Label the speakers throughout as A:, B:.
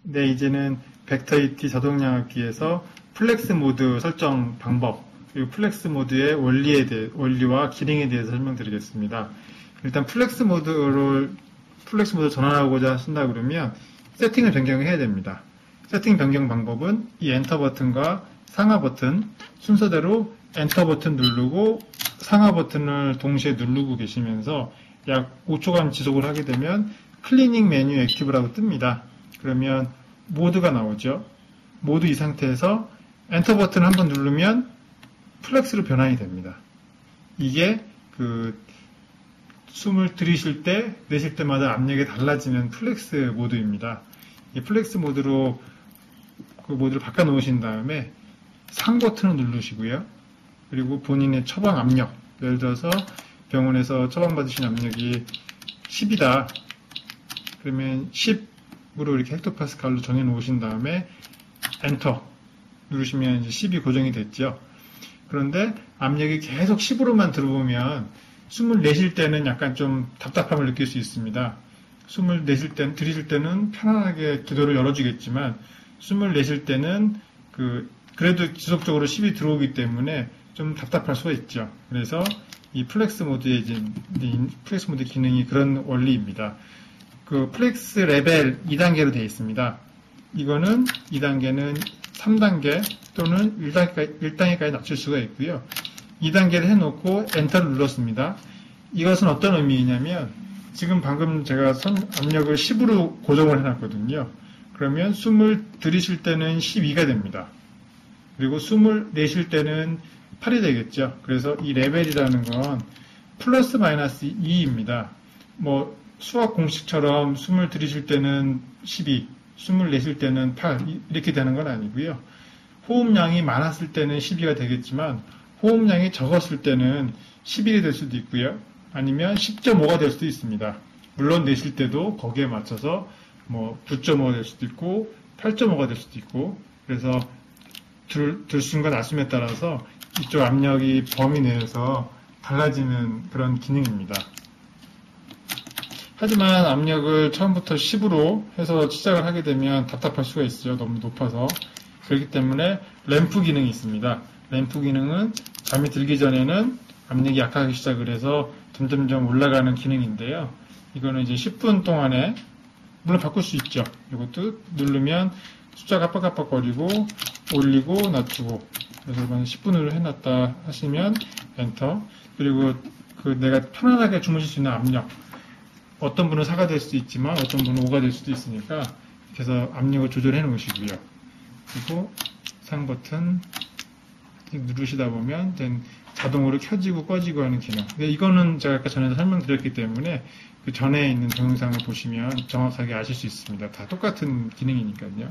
A: 네, 이제는 벡터 ET 자동량압기에서 플렉스 모드 설정 방법, 그리고 플렉스 모드의 원리와 기능에 대해서 설명드리겠습니다. 일단 플렉스 모드 전환하고자 하신다 그러면 세팅을 변경해야 됩니다. 세팅 변경 방법은 이 엔터 버튼과 상하 버튼 순서대로 엔터 버튼 누르고 상하 버튼을 동시에 누르고 계시면서 약 5초간 지속을 하게 되면 클리닝 메뉴 액티브라고 뜹니다. 그러면 모드가 나오죠. 모드 이 상태에서 엔터 버튼 한번 누르면 플렉스로 변환이 됩니다. 이게 숨을 들이쉴 때, 내쉴 때마다 압력이 달라지는 플렉스 모드입니다. 이 플렉스 모드로 그 모드를 바꿔 놓으신 다음에 상 버튼을 누르시고요. 그리고 본인의 처방 압력, 예를 들어서 병원에서 처방받으신 압력이 10이다. 그러면 10으로 이렇게 헥토파스칼로 정해 놓으신 다음에 엔터 누르시면 이제 10이 고정이 됐죠. 그런데 압력이 계속 10으로만 들어오면 숨을 내쉴 때는 약간 좀 답답함을 느낄 수 있습니다. 숨을 들이쉴 때는 편안하게 기도를 열어주겠지만 숨을 내쉴 때는 그래도 지속적으로 10이 들어오기 때문에 좀 답답할 수가 있죠. 그래서 이 플렉스 모드의 플렉스 모드 기능이 그런 원리입니다. 플렉스 레벨 2단계로 되어 있습니다. 이거는 2단계는 3단계 또는 1단계까지 낮출 수가 있고요. 2단계를 해놓고 엔터를 눌렀습니다. 이것은 어떤 의미이냐면 지금 방금 제가 압력을 10으로 고정을 해놨거든요. 그러면 숨을 들이쉴 때는 12가 됩니다. 그리고 숨을 내쉴 때는 8이 되겠죠. 그래서 이 레벨이라는 건 플러스 마이너스 2입니다. 수학 공식처럼 숨을 들이쉴 때는 12, 숨을 내쉴 때는 8 이렇게 되는 건 아니고요. 호흡량이 많았을 때는 12가 되겠지만 호흡량이 적었을 때는 11이 될 수도 있고요. 아니면 10.5가 될 수도 있습니다. 물론 내쉴 때도 거기에 맞춰서 9.5가 될 수도 있고 8.5가 될 수도 있고 그래서 들숨과 낮숨에 따라서 이쪽 압력이 범위 내에서 달라지는 그런 기능입니다. 하지만 압력을 처음부터 10으로 해서 시작을 하게 되면 답답할 수가 있어요. 너무 높아서. 그렇기 때문에 램프 기능이 있습니다. 램프 기능은 잠이 들기 전에는 압력이 약하게 시작을 해서 점점점 올라가는 기능인데요. 이거는 이제 10분 동안에 물론 바꿀 수 있죠. 이것도 누르면 숫자가 깜빡깜빡거리고 올리고 낮추고 그래서 10분으로 해놨다 하시면 엔터 그리고 내가 편안하게 주무실 수 있는 압력 어떤 분은 4가 될 수도 있지만 어떤 분은 5가 될 수도 있으니까 그래서 압력을 조절해 놓으시고요. 그리고 상 버튼 누르시다 보면 자동으로 켜지고 꺼지고 하는 기능. 근데 이거는 제가 아까 전에 설명드렸기 때문에 그 전에 있는 동영상을 보시면 정확하게 아실 수 있습니다. 다 똑같은 기능이니까요.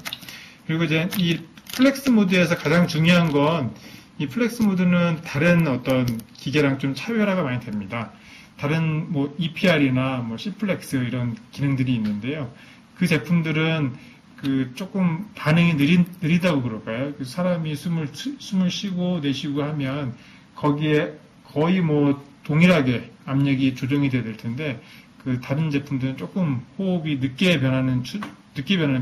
A: 그리고 이제 이 플렉스 모드에서 가장 중요한 건 이 플렉스 모드는 다른 어떤 기계랑 좀 차별화가 많이 됩니다. 다른 EPR이나 C플렉스 이런 기능들이 있는데요. 그 제품들은 조금 반응이 느리다고 그럴까요? 사람이 숨을 쉬고 내쉬고 하면 거기에 거의 동일하게 압력이 조정이 돼야 될 텐데 다른 제품들은 조금 호흡이 늦게 변하는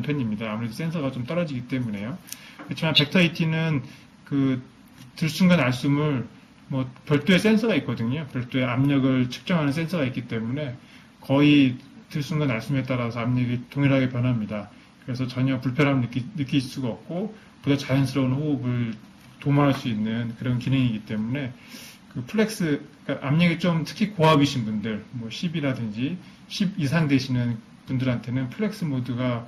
A: 편입니다. 아무래도 센서가 좀 떨어지기 때문에요. 그렇지만 벡터 ET는 들숨과 날숨을 별도의 센서가 있거든요. 별도의 압력을 측정하는 센서가 있기 때문에 거의 들숨과 날숨에 따라서 압력이 동일하게 변합니다. 그래서 전혀 불편함을 느낄 수가 없고 보다 자연스러운 호흡을 도모할 수 있는 그런 기능이기 때문에 플렉스, 그러니까 압력이 좀 특히 고압이신 분들, 10이라든지 10 이상 되시는 분들한테는 플렉스 모드가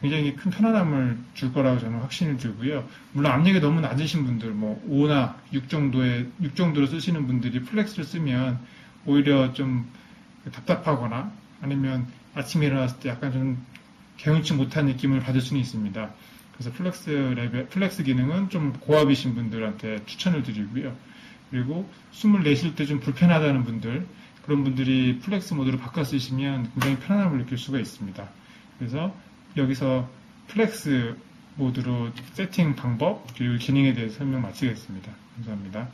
A: 굉장히 큰 편안함을 줄 거라고 저는 확신을 들고요. 물론 압력이 너무 낮으신 분들, 5나 6 정도로 쓰시는 분들이 플렉스를 쓰면 오히려 좀 답답하거나 아니면 아침에 일어났을 때 약간 좀 개운치 못한 느낌을 받을 수는 있습니다. 그래서 플렉스 기능은 좀 고압이신 분들한테 추천을 드리고요. 그리고 숨을 내쉴 때 좀 불편하다는 분들, 그런 분들이 플렉스 모드로 바꿔 쓰시면 굉장히 편안함을 느낄 수가 있습니다. 그래서 여기서 플렉스 모드로 세팅 방법 그리고 기능에 대해서 설명 마치겠습니다. 감사합니다.